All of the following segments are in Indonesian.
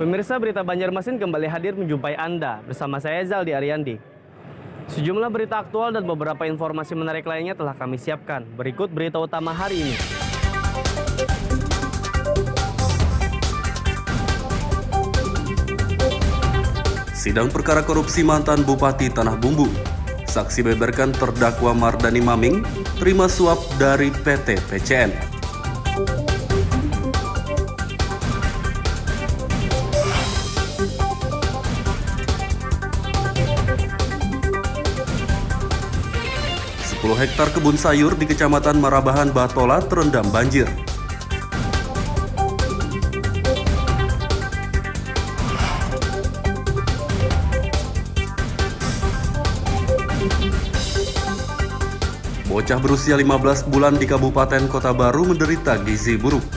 Pemirsa, berita Banjarmasin kembali hadir menjumpai Anda bersama saya Zaldi Ariandi. Sejumlah berita aktual dan beberapa informasi menarik lainnya telah kami siapkan. Berikut berita utama hari ini. Sidang perkara korupsi mantan Bupati Tanah Bumbu. Saksi beberkan terdakwa Mardani Maming terima suap dari PT PCN. Hektar kebun sayur di Kecamatan Marabahan Batola terendam banjir. Bocah berusia 15 bulan di Kabupaten Kota Baru menderita gizi buruk.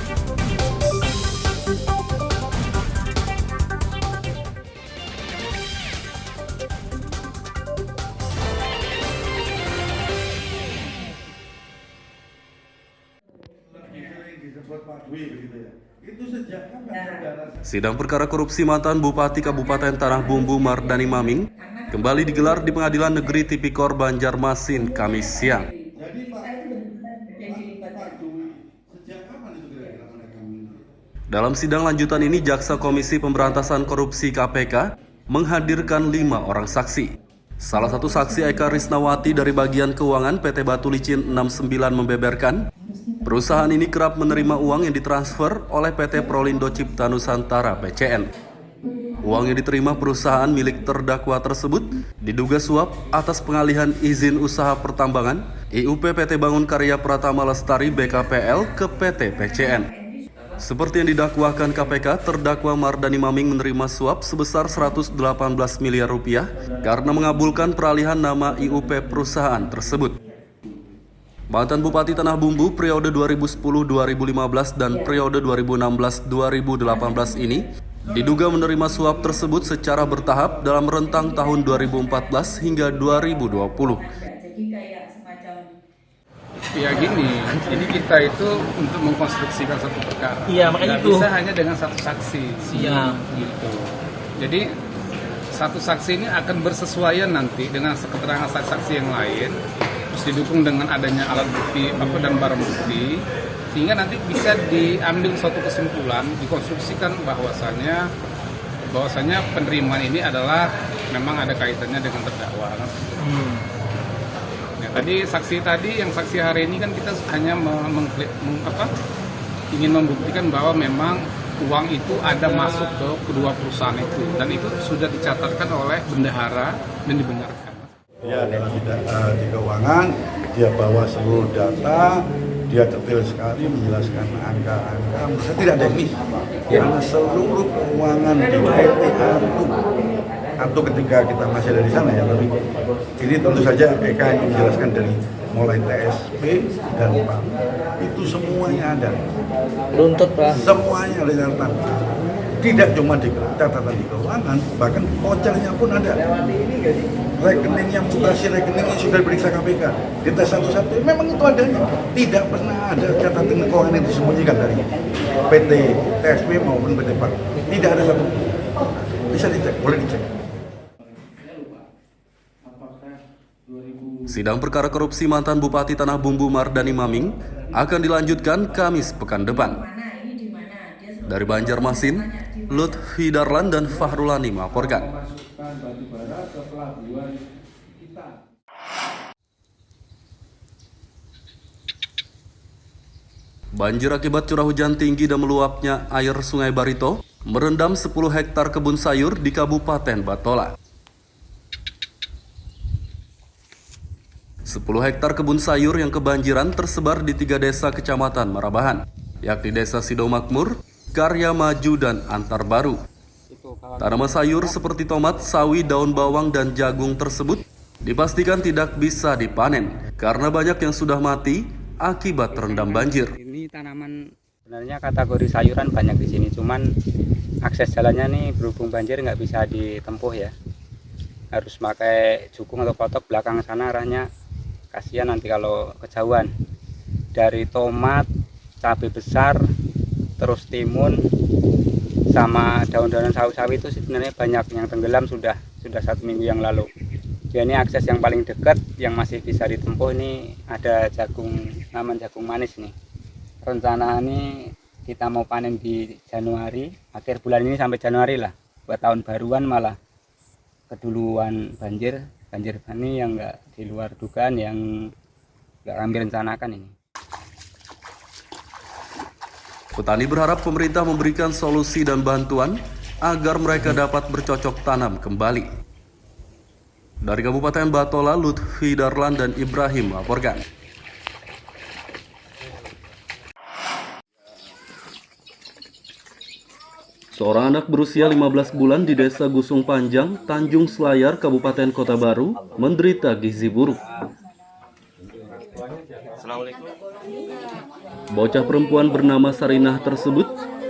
Sidang perkara korupsi mantan Bupati Kabupaten Tanah Bumbu Mardani Maming kembali digelar di Pengadilan Negeri Tipikor Banjarmasin Kamis siang. Dalam sidang lanjutan ini, Jaksa Komisi Pemberantasan Korupsi KPK menghadirkan 5 orang saksi. Salah satu saksi, Eka Risnawati dari bagian keuangan PT Batu Licin 69, membeberkan perusahaan ini kerap menerima uang yang ditransfer oleh PT Prolindo Cipta Nusantara (PCN). Uang yang diterima perusahaan milik terdakwa tersebut diduga suap atas pengalihan izin usaha pertambangan IUP PT Bangun Karya Pratama Lestari BKPL ke PT PCN. Seperti yang didakwakan KPK, terdakwa Mardani Maming menerima suap sebesar 118 miliar rupiah karena mengabulkan peralihan nama IUP perusahaan tersebut. Mantan Bupati Tanah Bumbu periode 2010-2015 dan periode 2016-2018 ini diduga menerima suap tersebut secara bertahap dalam rentang tahun 2014 hingga 2020. Ya gini, jadi kita itu untuk mengkonstruksikan satu perkara. Iya, makanya nggak itu bisa hanya dengan satu saksi. Iya. Gitu. Jadi satu saksi ini akan bersesuaian nanti dengan keterangan saksi-saksi yang lain, terus didukung dengan adanya alat bukti dan barang bukti, sehingga nanti bisa diambil suatu kesimpulan, dikonstruksikan bahwasannya penerimaan ini adalah memang ada kaitannya dengan terdakwa. Tadi yang saksi hari ini kan kita hanya ingin membuktikan bahwa memang uang itu ada masuk ke kedua perusahaan itu, dan itu sudah dicatatkan oleh bendahara dan dibenarkan. Ya, dalam di keuangan dia bawa seluruh data, dia detail sekali menjelaskan angka-angka. Saya tidak ada miss, karena seluruh keuangan di PT Atu ketika kita masih dari sana ya, tapi ini tentu saja Eka yang menjelaskan dari mulai TSP dan PAM itu semuanya ada. runtut Pak. Semuanya ada catatan. Tidak cuma di catatan di keuangan, bahkan vouchernya pun ada. Rekening yang mutasi rekening yang sudah diperiksa KPK di tes satu-satu, memang itu adanya. Tidak pernah ada catatan keuangan yang disembunyikan dari PT TSP maupun PT PAM. Tidak ada satu. Bisa dicek, boleh dicek. Sidang perkara korupsi mantan Bupati Tanah Bumbu Mardani Maming akan dilanjutkan Kamis pekan depan. Dari Banjarmasin, Lutfi Darlan dan Fahrulani melaporkan. Banjir akibat curah hujan tinggi dan meluapnya air Sungai Barito merendam 10 hektar kebun sayur di Kabupaten Batola. 10 hektar kebun sayur yang kebanjiran tersebar di 3 desa Kecamatan Marabahan, yakni Desa Sidomakmur, Karya Maju, dan Antar Baru. Tanaman sayur seperti tomat, sawi, daun bawang, dan jagung tersebut dipastikan tidak bisa dipanen karena banyak yang sudah mati akibat terendam banjir. Ini tanaman sebenarnya kategori sayuran banyak di sini, cuman akses jalannya nih berhubung banjir nggak bisa ditempuh ya. Harus pakai jukung atau potok belakang sana arahnya. Kasihan nanti kalau kejauhan. Dari tomat, cabai besar, terus timun, sama daun-daunan sawi-sawi itu sebenarnya banyak yang tenggelam sudah 1 minggu yang lalu. Ya, ini akses yang paling dekat yang masih bisa ditempuh ini ada taman jagung manis nih. Rencana ini kita mau panen di Januari, akhir bulan ini sampai Januari lah. Buat tahun baruan malah keduluan banjir ini yang nggak di luar dugaan, yang nggak kami rencanakan ini. Petani berharap pemerintah memberikan solusi dan bantuan agar mereka dapat bercocok tanam kembali. Dari Kabupaten Batola, Lutfi Darlan dan Ibrahim melaporkan. Seorang anak berusia 15 bulan di Desa Gusung Panjang, Tanjung Selayar, Kabupaten Kota Baru, menderita gizi buruk. Bocah perempuan bernama Sarinah tersebut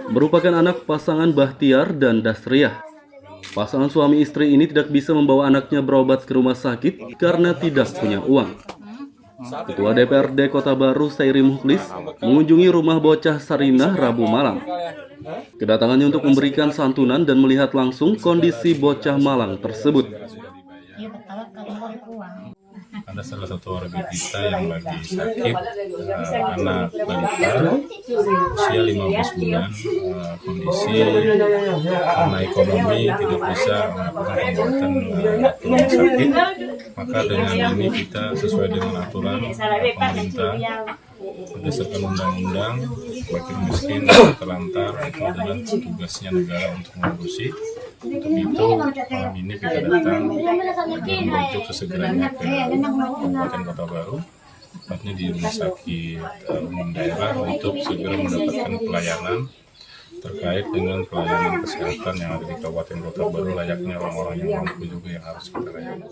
merupakan anak pasangan Bahtiar dan Dasriah. Pasangan suami istri ini tidak bisa membawa anaknya berobat ke rumah sakit karena tidak punya uang. Ketua DPRD Kota Baru, Sairi Mukhlis, mengunjungi rumah bocah Sarinah Rabu malam. Kedatangannya untuk memberikan santunan dan melihat langsung kondisi bocah malang tersebut. Ada salah satu warga kita yang lagi sakit, anak balita usia 15 bulan, kondisi karena ekonomi tidak bisa melakukan pengobatan ke rumah sakit. Maka dengan ini kita sesuai dengan aturan pemerintah berdasarkan undang-undang, fakir miskin terlantar itu adalah tugasnya negara untuk mengurusi. Untuk itu malam ini kita datang dan merujuk sesegeranya ke Kabupaten Kota Baru, tepatnya di Rumah Sakit Umum Daerah, untuk segera mendapatkan pelayanan terkait dengan pelayanan kesehatan yang ada di Kabupaten Kota Baru, layaknya orang-orang yang mampu juga yang harus kita layani.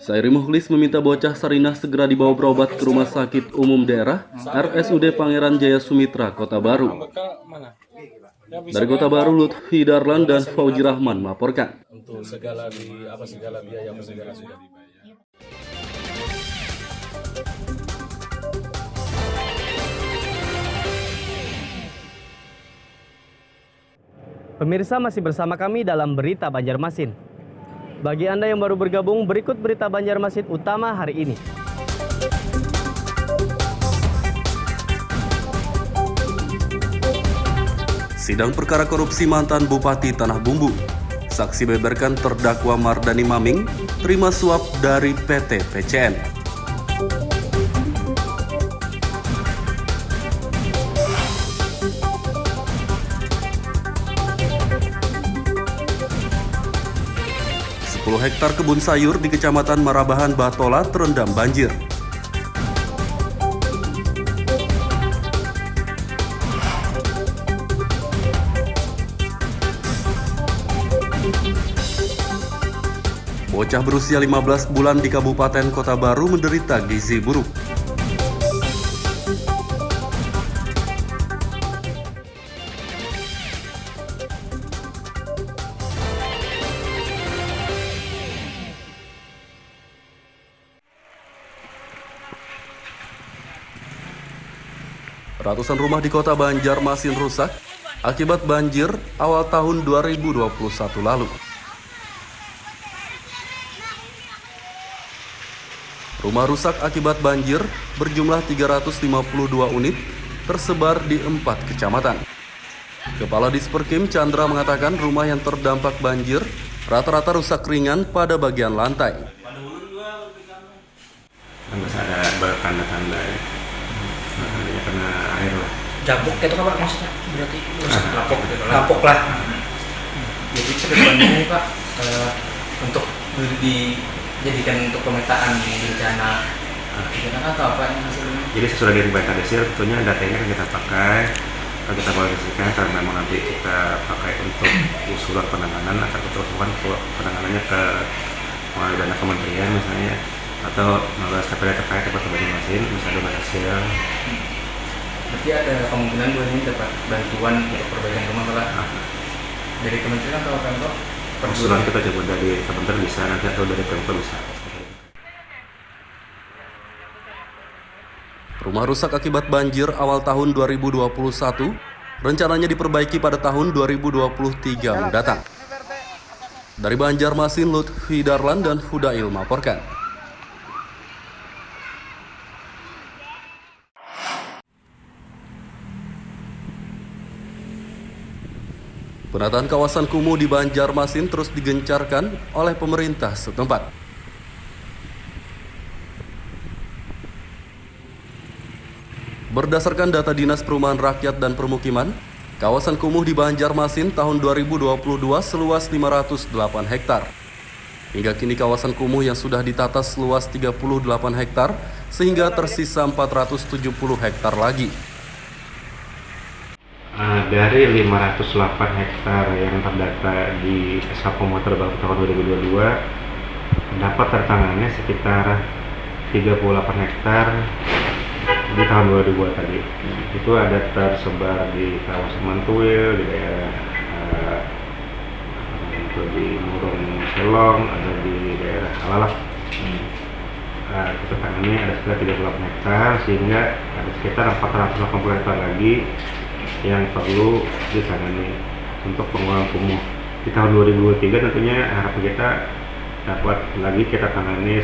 Sairi Mukhlis meminta bocah Sarinah segera dibawa berobat ke Rumah Sakit Umum Daerah RSUD Pangeran Jaya Sumitra, Kota Baru. Dari Kota Baru, Lutfi Darlan dan Fauji Rahman melaporkan. Untuk segala biaya sudah dibayar. Pemirsa, masih bersama kami dalam Berita Banjarmasin. Bagi Anda yang baru bergabung, berikut Berita Banjarmasin utama hari ini. Sidang perkara korupsi mantan Bupati Tanah Bumbu. Saksi beberkan terdakwa Mardani Maming terima suap dari PT PCN. Hektar kebun sayur di Kecamatan Marabahan, Batola terendam banjir. Bocah berusia 15 bulan di Kabupaten Kota Baru menderita gizi buruk. Ratusan rumah di Kota Banjarmasin rusak akibat banjir awal tahun 2021 lalu. Rumah rusak akibat banjir berjumlah 352 unit tersebar di 4 kecamatan. Kepala Disperkim Chandra mengatakan rumah yang terdampak banjir rata-rata rusak ringan pada bagian lantai. Masih ada tanda-tanda ya. Karena air lah. Jabuk itu kan Pak maksudnya? Berarti lapok lah. Jadi kedepannya ini Pak untuk dijadikan untuk pemetaan bencana atau apa yang hasilnya? Jadi sesuai dengan BKDSIL tentunya datanya kan kita pakai, kita kualifikasikan karena memang nanti kita pakai untuk usulan penanganan akan keterusan penanganannya ke melalui dana kementerian misalnya atau melalui KPD terkait dapat Banjarmasin misalnya hasil. Berarti ada kemungkinan Bu ini dapat bantuan untuk perbaikan rumah Pak dari kementerian atau Pemkot? Usulan kita coba dari kementerian bisa, nanti atau dari Pemkot bisa. Rumah rusak akibat banjir awal tahun 2021 rencananya diperbaiki pada tahun 2023 mendatang. Dari Banjarmasin, Lutfi Darlan dan Fudail melaporkan. Penataan kawasan kumuh di Banjarmasin terus digencarkan oleh pemerintah setempat. Berdasarkan data Dinas Perumahan Rakyat dan Permukiman, kawasan kumuh di Banjarmasin tahun 2022 seluas 508 hektar. Hingga kini kawasan kumuh yang sudah ditata seluas 38 hektar, sehingga tersisa 470 hektar lagi. Dari 508 hektar yang terdata di SK Promoter Baru tahun 2022, dapat tertangannya sekitar 38 hektar di tahun 2002 tadi. Itu ada tersebar di kawasan Mantuil, di daerah di Murung Selong, ada di daerah Alalak. Tertangannya ada sekitar 38 hektar, sehingga ada sekitar 480 hektar lagi yang perlu ditangani untuk pengurangan kumuh. Di tahun 2023 tentunya harapan kita dapat lagi kita tangani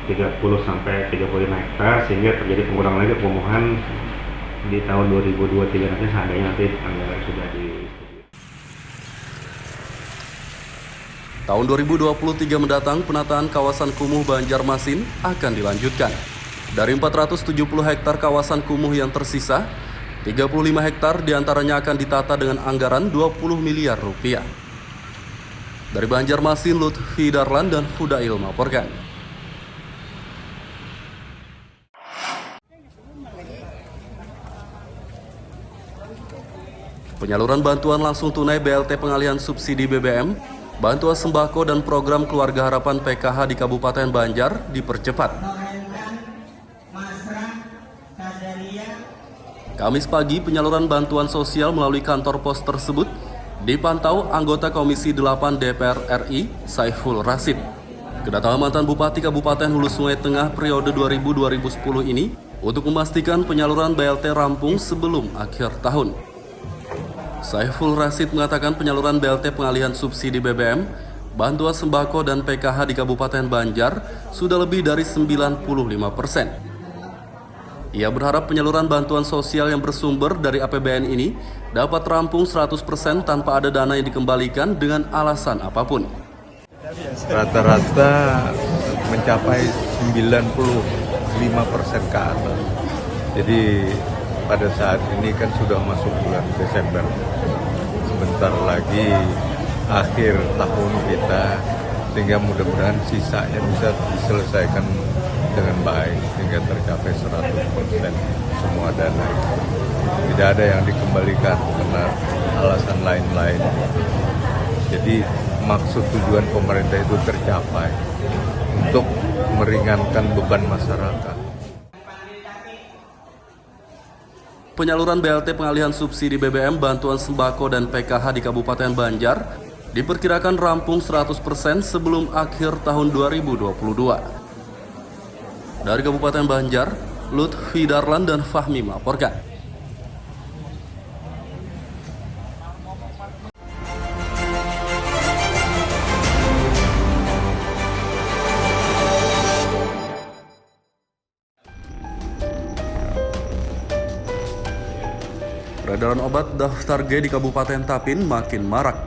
30 sampai 35 hektar, sehingga terjadi pengurangan lagi kumuhan di tahun 2023 nanti, seandainya nanti anggaran sudah di. Tahun 2023 mendatang, penataan kawasan kumuh Banjarmasin akan dilanjutkan. Dari 470 hektar kawasan kumuh yang tersisa, 35 hektar diantaranya akan ditata dengan anggaran 20 miliar rupiah. Dari Banjarmasin, Lutfi Darlan dan Fudail melaporkan. Penyaluran bantuan langsung tunai BLT pengalihan subsidi BBM, bantuan sembako dan program Keluarga Harapan PKH di Kabupaten Banjar dipercepat. Kamis pagi, penyaluran bantuan sosial melalui kantor pos tersebut dipantau anggota Komisi 8 DPR RI, Saiful Rashid. Kedatangan mantan Bupati Kabupaten Hulu Sungai Tengah periode 2000-2010 ini untuk memastikan penyaluran BLT rampung sebelum akhir tahun. Saiful Rashid mengatakan penyaluran BLT pengalihan subsidi BBM, bantuan sembako dan PKH di Kabupaten Banjar sudah lebih dari 95%. Ia berharap penyaluran bantuan sosial yang bersumber dari APBN ini dapat rampung 100% tanpa ada dana yang dikembalikan dengan alasan apapun. Rata-rata mencapai 95% ke atas. Jadi pada saat ini kan sudah masuk bulan Desember. Sebentar lagi akhir tahun kita, sehingga mudah-mudahan sisanya bisa diselesaikan dengan baik sehingga tercapai 100% semua dana. Tidak ada yang dikembalikan karena alasan lain-lain. Jadi maksud tujuan pemerintah itu tercapai untuk meringankan beban masyarakat. Penyaluran BLT pengalihan subsidi BBM, bantuan sembako dan PKH di Kabupaten Banjar diperkirakan rampung 100% sebelum akhir tahun 2022. Dari Kabupaten Banjar, Lutfi Darlan dan Fahmi melaporkan. Peredaran obat daftar G di Kabupaten Tapin makin marak.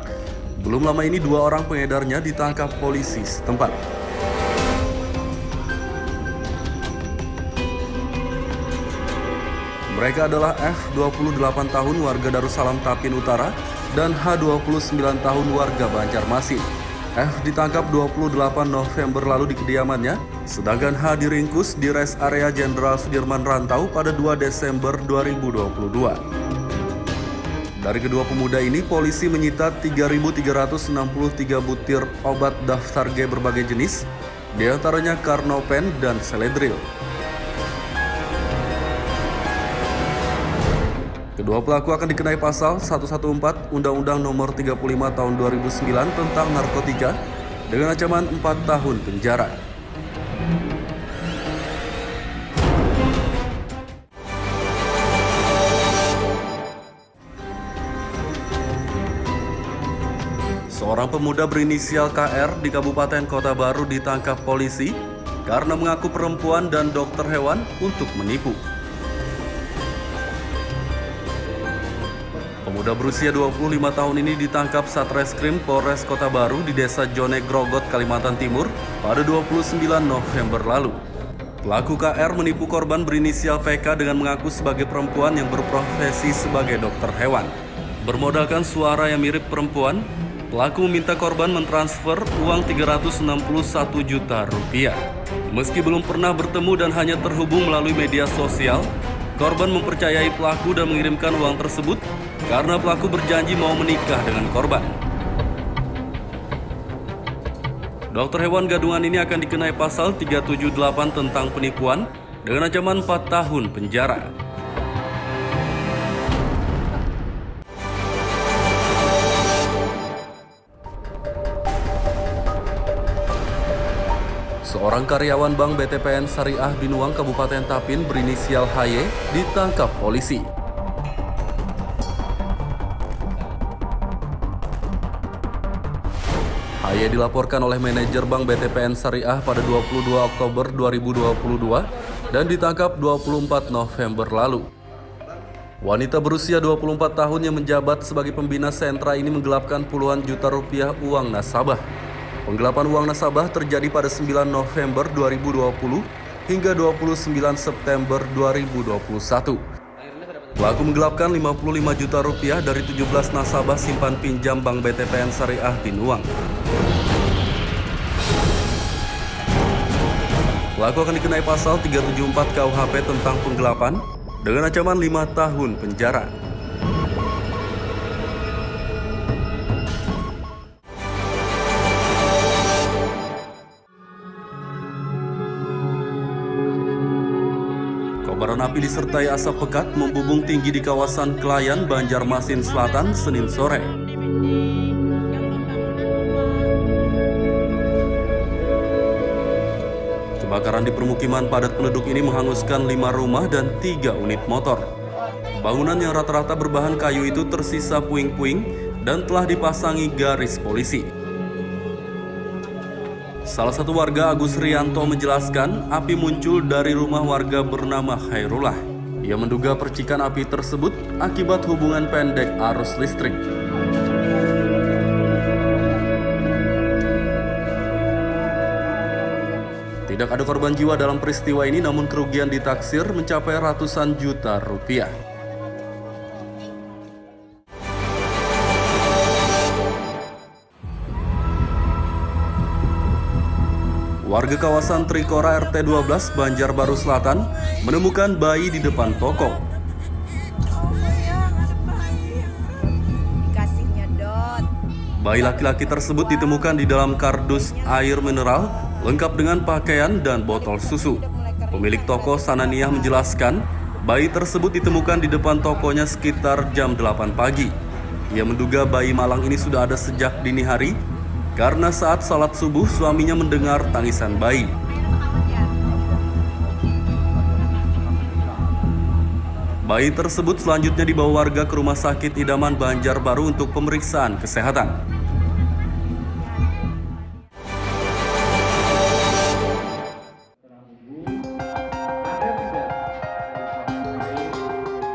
Belum lama ini 2 orang pengedarnya ditangkap polisi setempat. Mereka adalah F, 28 tahun warga Darussalam Tapin Utara, dan H, 29 tahun warga Banjarmasin. F ditangkap 28 November lalu di kediamannya, sedangkan H diringkus di res area Jenderal Sudirman Rantau pada 2 Desember 2022. Dari kedua pemuda ini, polisi menyita 3.363 butir obat daftar G berbagai jenis, diantaranya Carnopen dan Seledril. Kedua pelaku akan dikenai pasal 114 Undang-Undang Nomor 35 Tahun 2009 tentang narkotika dengan ancaman 4 tahun penjara. Seorang pemuda berinisial KR di Kabupaten Kota Baru ditangkap polisi karena mengaku perempuan dan dokter hewan untuk menipu. Pemuda berusia 25 tahun ini ditangkap Satreskrim Polres Kota Baru di Desa Jone Grogot, Kalimantan Timur pada 29 November lalu. Pelaku KR menipu korban berinisial PK dengan mengaku sebagai perempuan yang berprofesi sebagai dokter hewan. Bermodalkan suara yang mirip perempuan, pelaku meminta korban mentransfer uang Rp361 juta. Meski belum pernah bertemu dan hanya terhubung melalui media sosial, korban mempercayai pelaku dan mengirimkan uang tersebut karena pelaku berjanji mau menikah dengan korban. Dokter hewan gadungan ini akan dikenai pasal 378 tentang penipuan dengan ancaman 4 tahun penjara. Seorang karyawan Bank BTPN Syariah Binuang Kabupaten Tapin berinisial HY ditangkap polisi. HY dilaporkan oleh manajer Bank BTPN Syariah pada 22 Oktober 2022 dan ditangkap 24 November lalu. Wanita berusia 24 tahun yang menjabat sebagai pembina sentra ini menggelapkan puluhan juta rupiah uang nasabah. Penggelapan uang nasabah terjadi pada 9 November 2020 hingga 29 September 2021. Pelaku menggelapkan 55 juta rupiah dari 17 nasabah simpan pinjam Bank BTPN Syariah Binuang. Pelaku akan dikenai pasal 374 KUHP tentang penggelapan dengan ancaman 5 tahun penjara. Kobaran api disertai asap pekat membubung tinggi di kawasan Klayan, Banjarmasin Selatan, Senin sore. Kebakaran di permukiman padat penduduk ini menghanguskan 5 rumah dan 3 unit motor. Bangunan yang rata-rata berbahan kayu itu tersisa puing-puing dan telah dipasangi garis polisi. Salah satu warga, Agus Rianto, menjelaskan api muncul dari rumah warga bernama Khairullah. Ia menduga percikan api tersebut akibat hubungan pendek arus listrik. Tidak ada korban jiwa dalam peristiwa ini, namun kerugian ditaksir mencapai ratusan juta rupiah. Warga kawasan Trikora RT 12 Banjarbaru Selatan menemukan bayi di depan toko. Bayi laki-laki tersebut ditemukan di dalam kardus air mineral lengkap dengan pakaian dan botol susu. Pemilik toko Sananiah menjelaskan, bayi tersebut ditemukan di depan tokonya sekitar jam 8 pagi. Ia menduga bayi malang ini sudah ada sejak dini hari, karena saat salat subuh suaminya mendengar tangisan bayi. Bayi tersebut selanjutnya dibawa warga ke Rumah Sakit Idaman Banjarbaru untuk pemeriksaan kesehatan.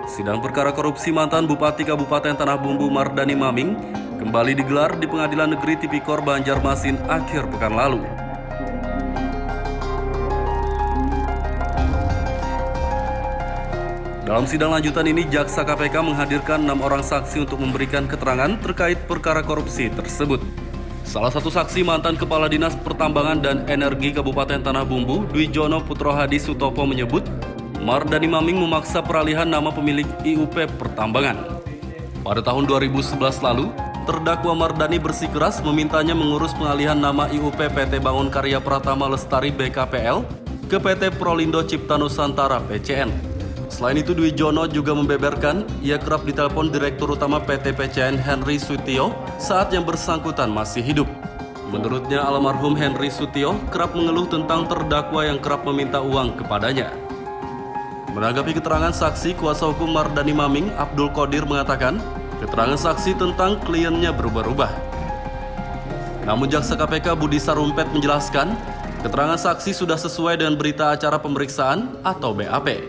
Sidang perkara korupsi mantan Bupati Kabupaten Tanah Bumbu Mardani Maming kembali digelar di Pengadilan Negeri Tipikor Banjarmasin akhir pekan lalu. Dalam sidang lanjutan ini, Jaksa KPK menghadirkan 6 orang saksi untuk memberikan keterangan terkait perkara korupsi tersebut. Salah satu saksi mantan Kepala Dinas Pertambangan dan Energi Kabupaten Tanah Bumbu, Dwijono Putrohadi Sutopo menyebut, Mardani Maming memaksa peralihan nama pemilik IUP Pertambangan. Pada tahun 2011 lalu, terdakwa Mardani bersikeras memintanya mengurus pengalihan nama IUP PT Bangun Karya Pratama Lestari BKPL ke PT Prolindo Cipta Nusantara PCN. Selain itu, Dwijono juga membeberkan ia kerap ditelepon Direktur Utama PT PCN Henry Sutio saat yang bersangkutan masih hidup. Menurutnya, almarhum Henry Sutio kerap mengeluh tentang terdakwa yang kerap meminta uang kepadanya. Menanggapi keterangan saksi, kuasa hukum Mardani Maming, Abdul Qadir, mengatakan keterangan saksi tentang kliennya berubah-ubah. Namun Jaksa KPK Budi Sarumpet menjelaskan, keterangan saksi sudah sesuai dengan berita acara pemeriksaan atau BAP.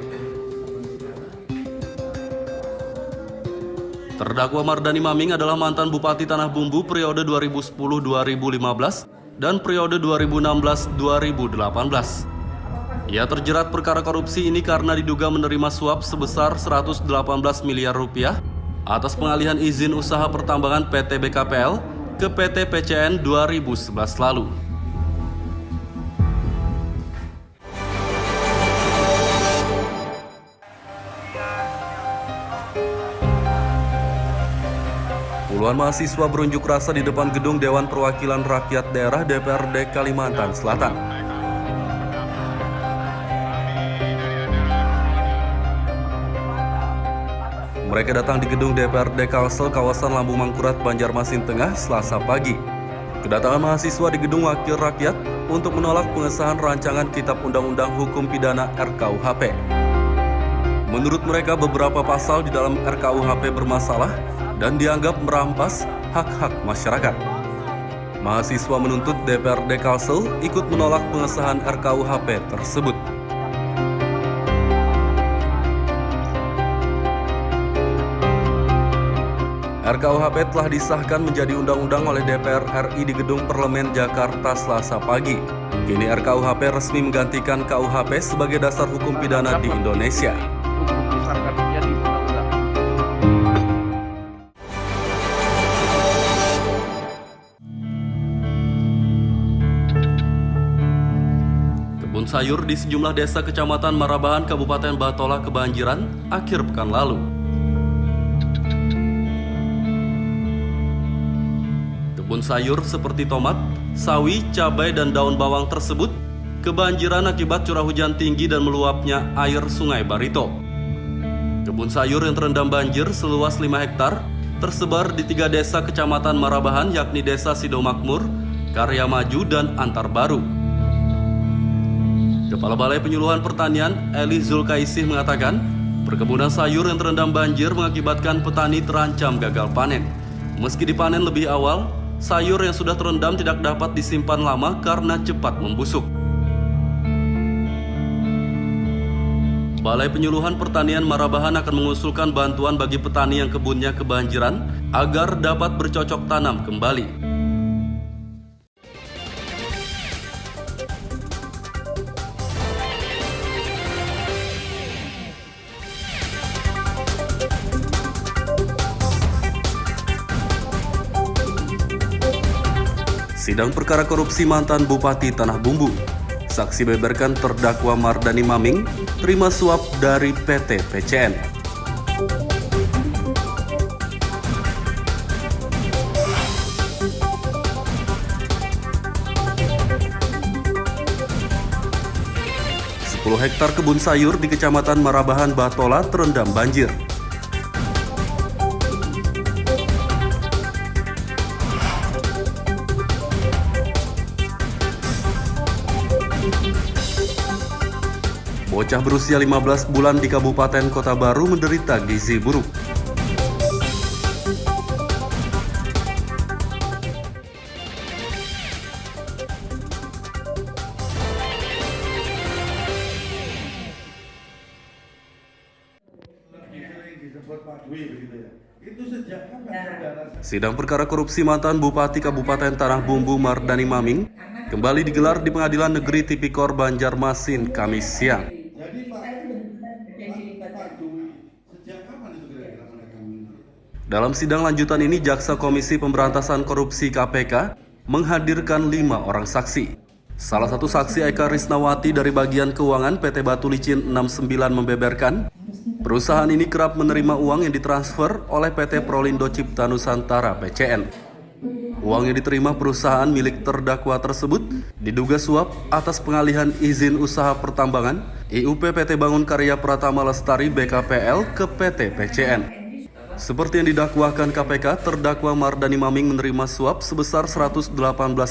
Terdakwa Mardani Maming adalah mantan Bupati Tanah Bumbu periode 2010-2015 dan periode 2016-2018. Ia terjerat perkara korupsi ini karena diduga menerima suap sebesar 118 miliar rupiah atas pengalihan izin usaha pertambangan PT BKPL ke PT PCN 2011 lalu. Puluhan mahasiswa berunjuk rasa di depan gedung Dewan Perwakilan Rakyat Daerah DPRD Kalimantan Selatan. Mereka datang di gedung DPRD Kalsel kawasan Lambung Mangkurat, Banjarmasin Tengah, Selasa pagi. Kedatangan mahasiswa di gedung Wakil Rakyat untuk menolak pengesahan rancangan Kitab Undang-Undang Hukum Pidana RKUHP. Menurut mereka, beberapa pasal di dalam RKUHP bermasalah dan dianggap merampas hak-hak masyarakat. Mahasiswa menuntut DPRD Kalsel ikut menolak pengesahan RKUHP tersebut. RKUHP telah disahkan menjadi undang-undang oleh DPR RI di Gedung Parlemen Jakarta Selasa pagi. Kini RKUHP resmi menggantikan KUHP sebagai dasar hukum pidana di Indonesia. Kebun sayur di sejumlah desa Kecamatan Marabahan, Kabupaten Batola kebanjiran akhir pekan lalu. Kebun sayur seperti tomat, sawi, cabai, dan daun bawang tersebut kebanjiran akibat curah hujan tinggi dan meluapnya air Sungai Barito. Kebun sayur yang terendam banjir seluas 5 hektar tersebar di 3 desa Kecamatan Marabahan, yakni Desa Sidomakmur, Karya Maju, dan Antar Baru. Kepala Balai Penyuluhan Pertanian Eli Zulkaisih mengatakan, perkebunan sayur yang terendam banjir mengakibatkan petani terancam gagal panen. Meski dipanen lebih awal, sayur yang sudah terendam tidak dapat disimpan lama karena cepat membusuk. Balai Penyuluhan Pertanian Marabahan akan mengusulkan bantuan bagi petani yang kebunnya kebanjiran agar dapat bercocok tanam kembali. Sidang perkara korupsi mantan Bupati Tanah Bumbu. Saksi beberkan terdakwa Mardani Maming terima suap dari PT PCN. Sepuluh hektar kebun sayur di Kecamatan Marabahan, Batola terendam banjir. Bocah berusia 15 bulan di Kabupaten Kota Baru menderita gizi buruk. Sidang perkara korupsi mantan Bupati Kabupaten Tanah Bumbu Mardani Maming kembali digelar di Pengadilan Negeri Tipikor Banjarmasin Kamis siang. Dalam sidang lanjutan ini, Jaksa Komisi Pemberantasan Korupsi KPK menghadirkan 5 orang saksi. Salah satu saksi, Eka Risnawati dari bagian keuangan PT Batu Licin 69, membeberkan perusahaan ini kerap menerima uang yang ditransfer oleh PT Prolindo Cipta Nusantara PCN. Uang yang diterima perusahaan milik terdakwa tersebut diduga suap atas pengalihan izin usaha pertambangan IUP PT Bangun Karya Pratama Lestari BKPL ke PT PCN. Seperti yang didakwakan KPK, terdakwa Mardani Maming menerima suap sebesar 118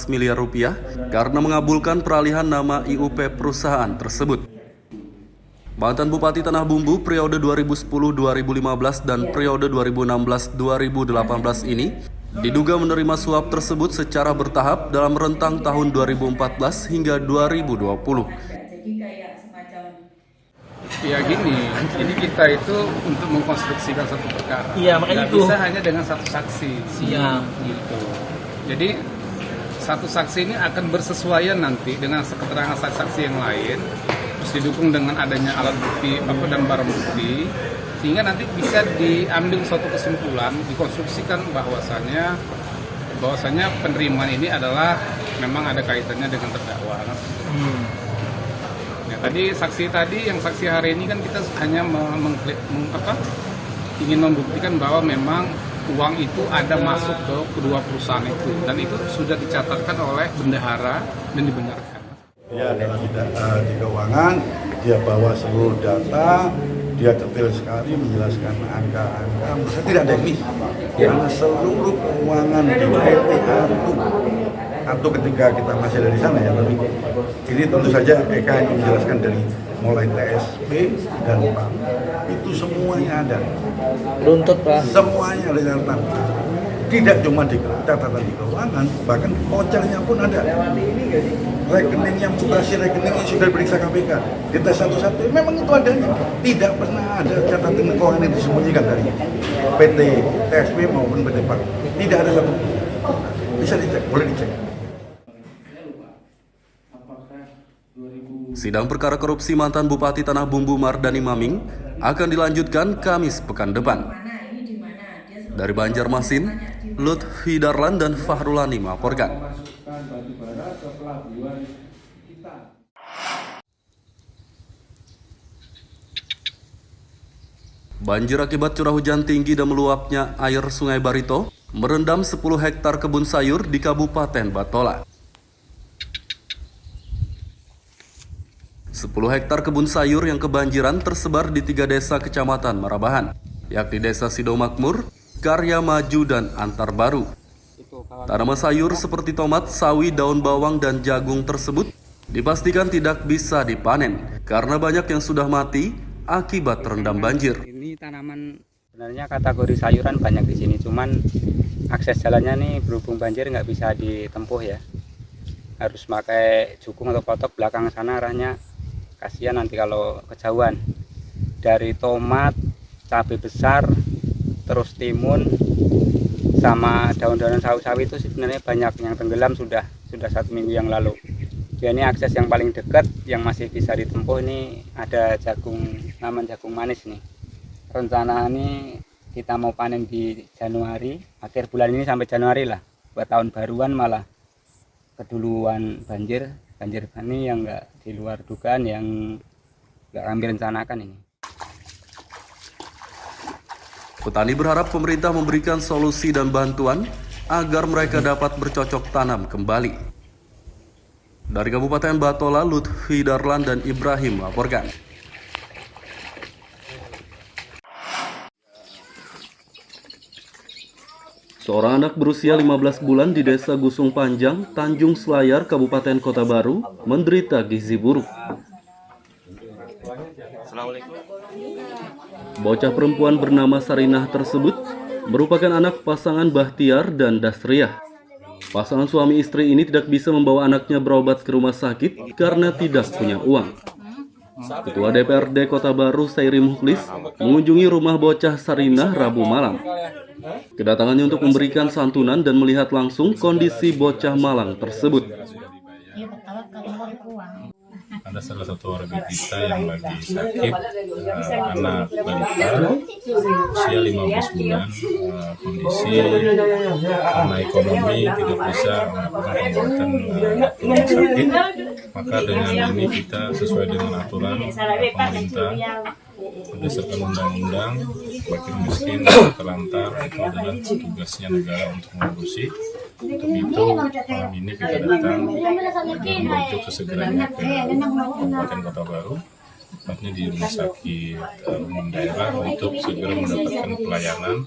miliar rupiah karena mengabulkan peralihan nama IUP perusahaan tersebut. Mantan Bupati Tanah Bumbu periode 2010-2015 dan periode 2016-2018 ini diduga menerima suap tersebut secara bertahap dalam rentang tahun 2014 hingga 2020. Ya gini, ini kita itu untuk mengkonstruksikan satu perkara. Iya, makanya nggak itu. bisa hanya dengan satu saksi. Siap. Gitu. Jadi satu saksi ini akan bersesuaian nanti dengan keterangan saksi-saksi yang lain, terus didukung dengan adanya alat bukti dan barang bukti, sehingga nanti bisa diambil suatu kesimpulan, dikonstruksikan bahwasannya penerimaan ini adalah memang ada kaitannya dengan terdakwa. Ya, tadi yang saksi hari ini kan kita hanya ingin membuktikan bahwa memang uang itu ada masuk ke kedua perusahaan itu, dan itu sudah dicatatkan oleh bendahara dan dibenarkan. Dia adalah di keuangan, dia bawa seluruh data, dia detail sekali menjelaskan angka-angka. Menurut saya tidak ada yang miss, karena seluruh keuangan di PT atau ketika kita masih dari sana ya, tapi ini tentu saja Eka yang menjelaskan dari mulai TSP dan PAM itu semuanya ada. Runtut Pak. Semuanya ada catatan. Tidak cuma di catatan di keuangan, bahkan vouchernya pun ada. Rekening yang mutasi rekening yang sudah diperiksa KPK, dites satu-satu, memang itu adanya. Tidak pernah ada catatan keuangan yang disembunyikan dari PT TSP maupun PT PAM. Tidak ada satu. Bisa dicek, boleh dicek. Sidang perkara korupsi mantan Bupati Tanah Bumbu Mardani Maming akan dilanjutkan Kamis pekan depan. Dari Banjarmasin, Lutfi Darlan dan Fahrulani melaporkan. Banjir akibat curah hujan tinggi dan meluapnya air Sungai Barito merendam 10 hektar kebun sayur di Kabupaten Batola. 10 hektar kebun sayur yang kebanjiran tersebar di 3 desa kecamatan Marabahan, yakni Desa Sidomakmur, Karya Maju, dan Antar Baru. Tanaman sayur seperti tomat, sawi, daun bawang, dan jagung tersebut dipastikan tidak bisa dipanen karena banyak yang sudah mati akibat terendam banjir. Ini tanaman sebenarnya kategori sayuran banyak di sini, cuman akses jalannya nih berhubung banjir nggak bisa ditempuh ya. Harus pakai jukung atau potok belakang sana arahnya. Kasihan nanti kalau kejauhan. Dari tomat, cabai besar, terus timun, sama daun-daunan sawi-sawi itu sebenarnya banyak yang tenggelam sudah 1 minggu yang lalu. Ya, ini akses yang paling dekat yang masih bisa ditempuh ini ada taman jagung manis nih. Rencana ini kita mau panen di Januari, akhir bulan ini sampai Januari lah. Buat tahun baruan malah keduluan banjir ini yang nggak di luar dugaan, yang nggak kami rencanakan ini. Petani berharap pemerintah memberikan solusi dan bantuan agar mereka dapat bercocok tanam kembali. Dari Kabupaten Batola, Lutfi Darlan dan Ibrahim melaporkan. Seorang anak berusia 15 bulan di Desa Gusung Panjang, Tanjung Selayar, Kabupaten Kota Baru, menderita gizi buruk. Bocah perempuan bernama Sarinah tersebut merupakan anak pasangan Bahtiar dan Dasriah. Pasangan suami istri ini tidak bisa membawa anaknya berobat ke rumah sakit karena tidak punya uang. Ketua DPRD Kota Baru, Sairi Mukhlis, mengunjungi rumah bocah Sarinah Rabu malam. Kedatangannya untuk memberikan santunan dan melihat langsung kondisi bocah malang tersebut. Ada salah satu warga kita yang lagi sakit, anak balita usia 15 bulan, kondisi karena ekonomi tidak bisa melakukan pengobatan ke rumah sakit. Maka dengan ini kita sesuai dengan aturan pemerintah berdasarkan undang-undang, fakir miskin dan terlantar itu adalah tugasnya negara untuk mengurusi. Untuk itu malam ini kita datang dan merujuk sesegeranya ke Kabupaten Kota Baru, tepatnya di Rumah Sakit Umum Daerah, untuk segera mendapatkan pelayanan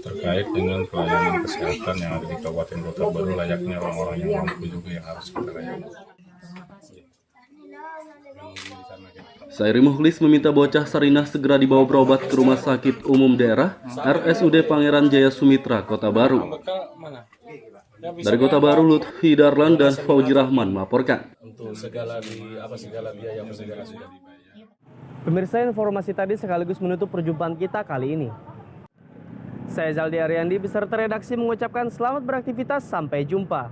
terkait dengan pelayanan kesehatan yang ada di Kabupaten Kota Baru, layaknya orang-orang yang mampu juga yang harus kita layani. Sairi Mukhlis meminta bocah Sarinah segera dibawa berobat ke Rumah Sakit Umum Daerah RSUD Pangeran Jaya Sumitra, Kota Baru. Dari Kota Baru, Lutfi Darlan dan Fauji Rahman melaporkan. Untuk segala biaya yang sudah dibayar. Pemirsa, informasi tadi sekaligus menutup perjumpaan kita kali ini. Saya Zaldi Ariandi beserta redaksi mengucapkan selamat beraktivitas, sampai jumpa.